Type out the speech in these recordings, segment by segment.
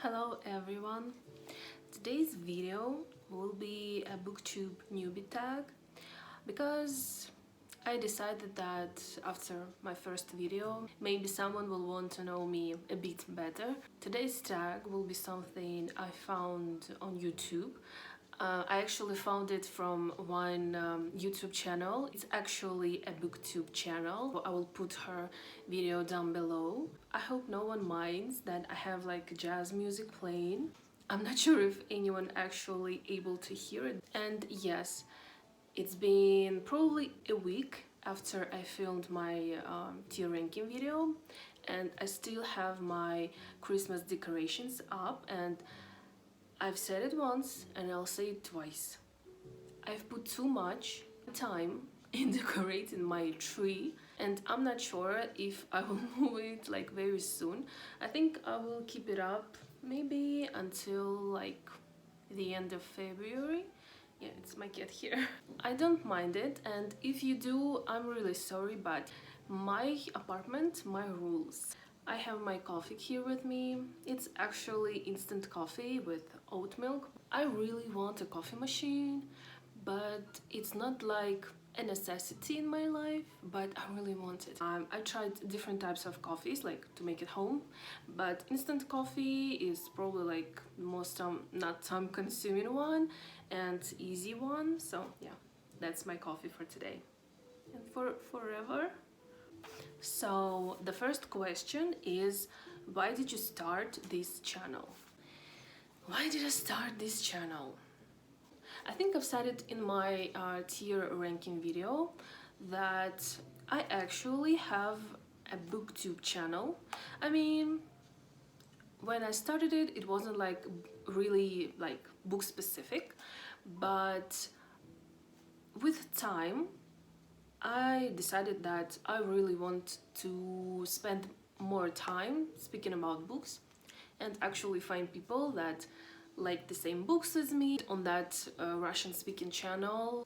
Hello everyone! Today's video will be a booktube newbie tag because I decided that after my first video maybe someone will want to know me a bit better. Today's tag will be something I found on YouTube. I actually found it from one YouTube channel. It's actually a booktube channel. I will put her video down below. I hope no one minds that I have like jazz music playing. I'm not sure if anyone actually able to hear it. And yes, it's been probably a week after I filmed my tier ranking video, and I still have my Christmas decorations up, and I've said it once and I'll say it twice. I've put too much time in decorating my tree, and I'm not sure if I will move it like very soon. I think I will keep it up maybe until like the end of February. Yeah, it's my cat here. I don't mind it, and if you do, I'm really sorry, but my apartment, my rules. I have my coffee here with me. It's actually instant coffee with oat milk. I really want a coffee machine, but it's not like a necessity in my life, but I really want it. I tried different types of coffees like to make it home, but instant coffee is probably like most not time consuming one and easy one. So yeah, that's my coffee for today and for forever. So the first question is, why did you start this channel? Why did I start this channel? I think I've said it in my tier ranking video that I actually have a booktube channel. I mean, when I started it, it wasn't like really like book specific, but with time I decided that I really want to spend more time speaking about books and actually find people that like the same books as me. On that Russian speaking channel,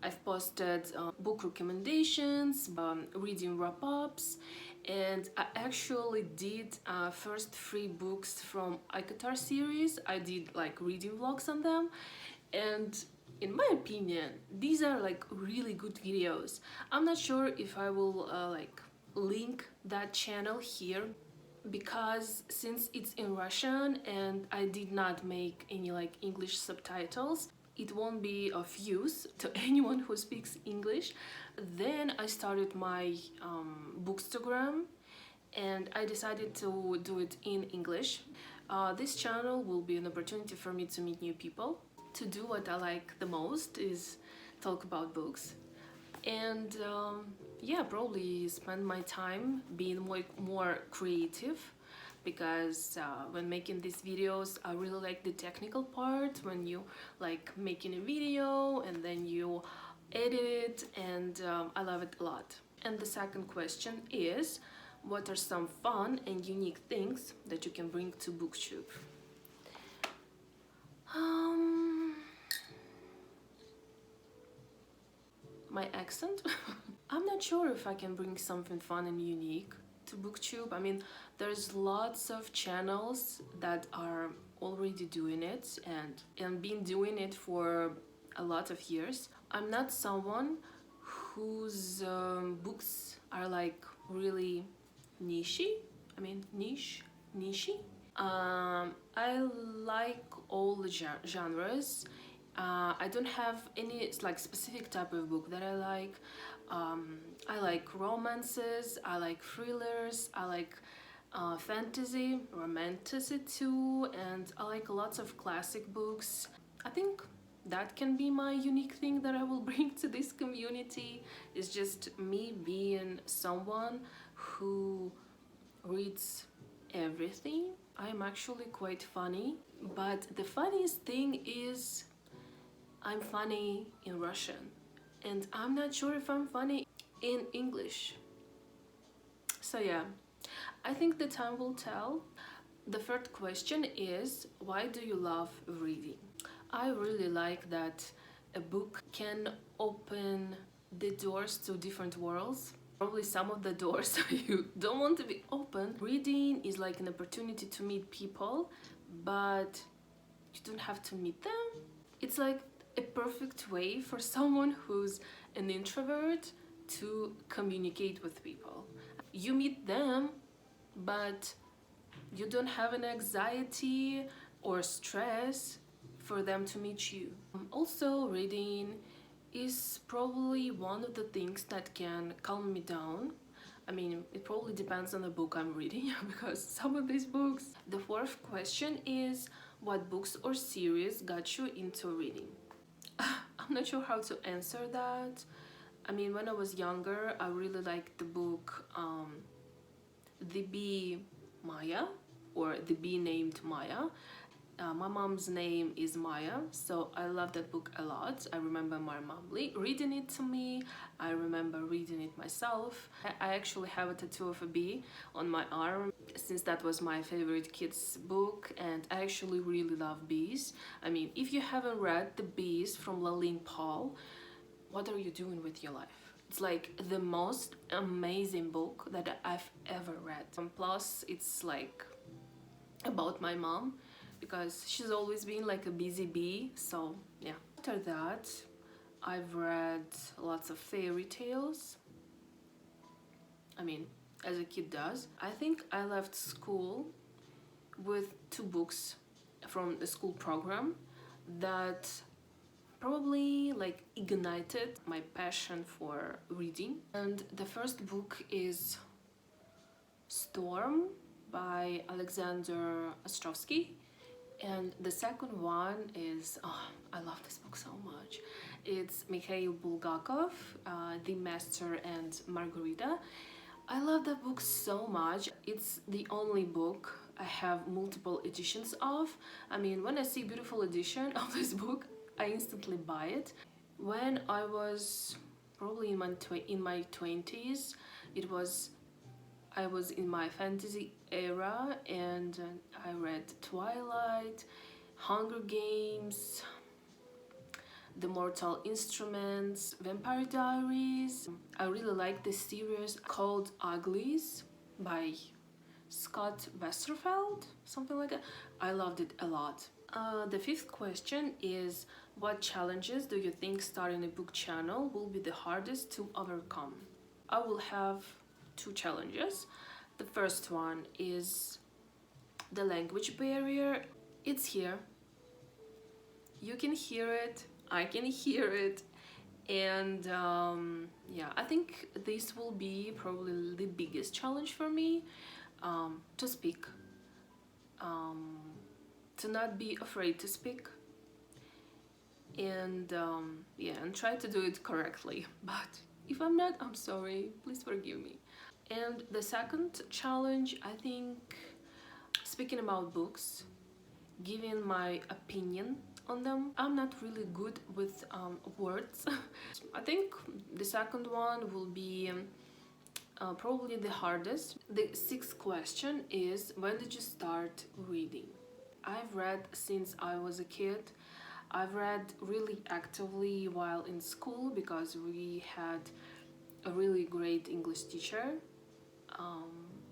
I've posted book recommendations, reading wrap-ups, and I actually did first 3 books from Ikatar series. I did like reading vlogs on them, and in my opinion, these are like really good videos. I'm not sure if I will like link that channel here, because since it's in Russian and I did not make any like English subtitles, it won't be of use to anyone who speaks English. Then I started my Bookstagram, and I decided to do it in English. This channel will be an opportunity for me to meet new people, to do what I like the most is talk about books, and yeah, probably spend my time being more creative, because when making these videos I really like the technical part, when you like making a video and then you edit it, and I love it a lot. And the second question is, what are some fun and unique things that you can bring to booktube? My accent? I'm not sure if I can bring something fun and unique to booktube. I mean, there's lots of channels that are already doing it and been doing it for a lot of years. I'm not someone whose books are like really nichey. I mean, nichey. I like all the genres. I don't have any like specific type of book that I like. I like romances, I like thrillers, I like fantasy, romantasy too, and I like lots of classic books. I think that can be my unique thing that I will bring to this community, is just me being someone who reads everything. I'm actually quite funny, but the funniest thing is I'm funny in Russian, and I'm not sure if I'm funny in English. So yeah, I think the time will tell. The third question is, why do you love reading? I really like that a book can open the doors to different worlds. Probably some of the doors you don't want to be open. Reading is like an opportunity to meet people but you don't have to meet them. It's like a perfect way for someone who's an introvert to communicate with people. You meet them, but you don't have an anxiety or stress for them to meet you. Also, reading is probably one of the things that can calm me down. I mean, it probably depends on the book I'm reading because some of these books. The fourth question is, what books or series got you into reading? I'm not sure how to answer that. I mean, when I was younger, I really liked the book The Bee Maya, or The Bee Named Maya. My mom's name is Maya, so I love that book a lot. I remember my mom reading it to me. I remember reading it myself. I actually have a tattoo of a bee on my arm, since that was my favorite kids book, and I actually really love bees. I mean, if you haven't read The Bees from Laline Paul, what are you doing with your life? It's like the most amazing book that I've ever read. And plus, it's like about my mom, because she's always been like a busy bee, so yeah. After that, I've read lots of fairy tales. I mean, as a kid does. I think I left school with 2 books from the school program that probably like ignited my passion for reading. And the first book is Storm by Alexander Ostrovsky. And the second one is, I love this book so much. It's Mikhail Bulgakov, The Master and Margarita. I love that book so much. It's the only book I have multiple editions of. I mean, when I see a beautiful edition of this book, I instantly buy it. When I was probably in my 20s, I was in my fantasy era, and I read Twilight, Hunger Games, The Mortal Instruments, Vampire Diaries. I really like this series called Uglies by Scott Westerfeld, something like that. I loved it a lot. The fifth question is, what challenges do you think starting a book channel will be the hardest to overcome? I will have 2 challenges. The first one is the language barrier. It's here. You can hear it, I can hear it, and yeah, I think this will be probably the biggest challenge for me, to speak, to not be afraid to speak, and yeah, and try to do it correctly. But if I'm not, I'm sorry, please forgive me. And the second challenge, I think, speaking about books, giving my opinion on them. I'm not really good with words. I think the second one will be probably the hardest. The sixth question is, when did you start reading? I've read since I was a kid. I've read really actively while in school because we had a really great English teacher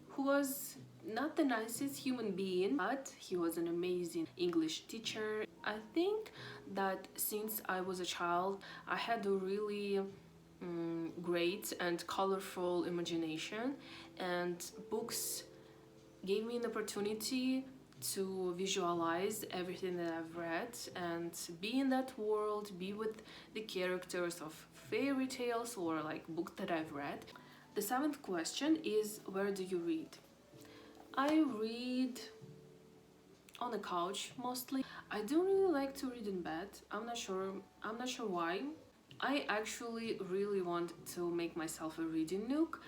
who was not the nicest human being, but he was an amazing English teacher. I think that since I was a child, I had a really great and colorful imagination, and books gave me an opportunity to visualize everything that I've read and be in that world, be with the characters of fairy tales or like books that I've read. The seventh question is, where do you read? I read on the couch mostly. I don't really like to read in bed. I'm not sure why. I actually really want to make myself a reading nook,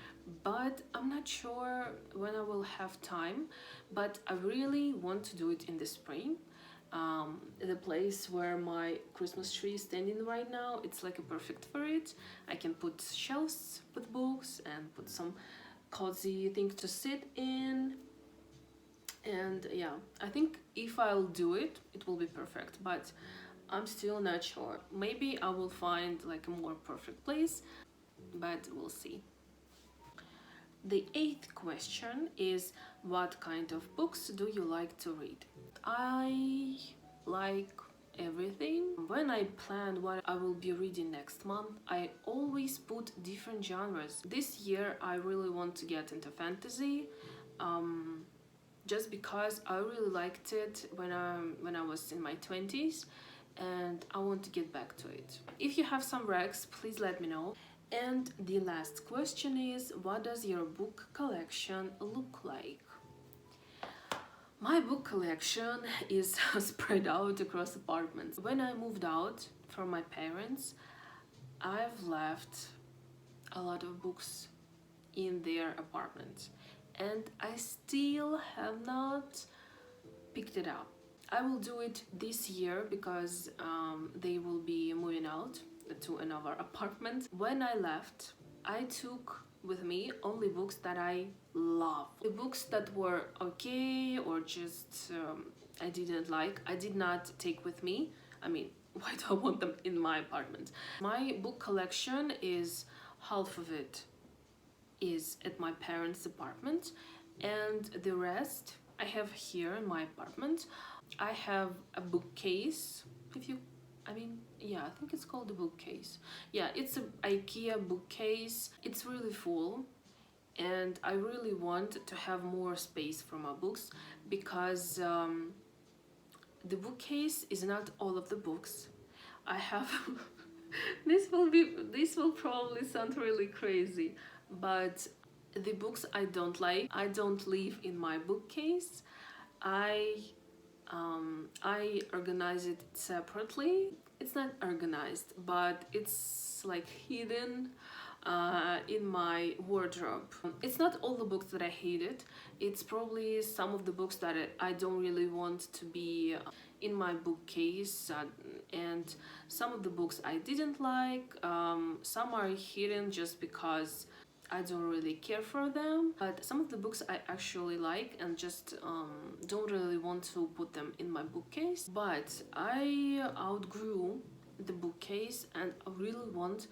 but I'm not sure when I will have time. But I really want to do it in the spring. The place where my Christmas tree is standing right now, it's like a perfect for it. I can put shelves with books and put some cozy thing to sit in. And yeah, I think if I'll do it, it will be perfect, but I'm still not sure. Maybe I will find like a more perfect place, but we'll see. The eighth question is, What kind of books do you like to read? I like everything. When I plan what I will be reading next month, I always put different genres. This year I really want to get into fantasy, just because I really liked it when I was in my 20s, and I want to get back to it. If you have some recs, please let me know. And the last question is, what does your book collection look like? My book collection is spread out across apartments. When I moved out from my parents, I've left a lot of books in their apartment, and I still have not picked it up. I will do it this year because they will be moving out to another apartment. When I left, I took with me only books that I love. The books that were okay or just I didn't like, I did not take with me. I mean, why do I want them in my apartment? My book collection is half of it is at my parents' apartment, and the rest I have here in my apartment. I have a bookcase, yeah, I think it's called a bookcase. Yeah, it's an IKEA bookcase. It's really full, and I really want to have more space for my books because the bookcase is not all of the books. I have this will probably sound really crazy, but the books I don't like, I don't leave in my bookcase. I organize it separately. It's not organized, but it's like hidden in my wardrobe. It's not all the books that I hated. It's probably some of the books that I don't really want to be in my bookcase, and some of the books I didn't like. Some are hidden just because I don't really care for them, but some of the books I actually like and just don't really want to put them in my bookcase. But I outgrew the bookcase and I really want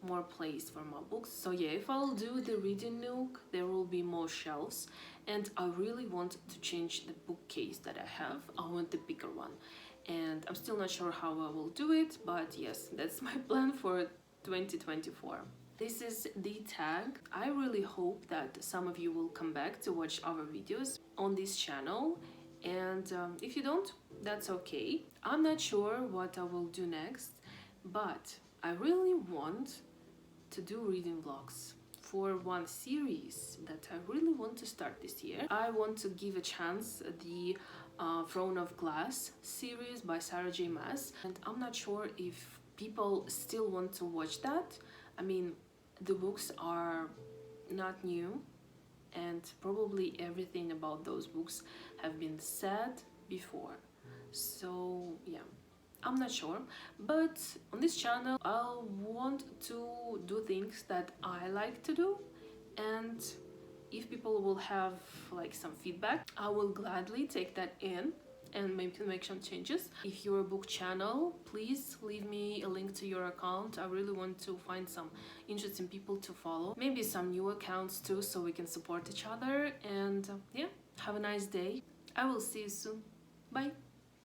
more place for my books. So yeah, if I'll do the reading nook, there will be more shelves, and I really want to change the bookcase that I have. I want the bigger one, and I'm still not sure how I will do it, but yes, that's my plan for 2024. This is the tag. I really hope that some of you will come back to watch our videos on this channel, and if you don't, that's okay. I'm not sure what I will do next, but I really want to do reading vlogs for one series that I really want to start this year. I want to give a chance the Throne of Glass series by Sarah J. Maas, and I'm not sure if people still want to watch that. I mean, the books are not new, and probably everything about those books have been said before. So yeah, I'm not sure, but on this channel I want to do things that I like to do, and if people will have like some feedback, I will gladly take that in and maybe make some changes. If you're a book channel, please leave me a link to your account. I really want to find some interesting people to follow, maybe some new accounts too, so we can support each other. And yeah, have a nice day. I will see you soon. Bye.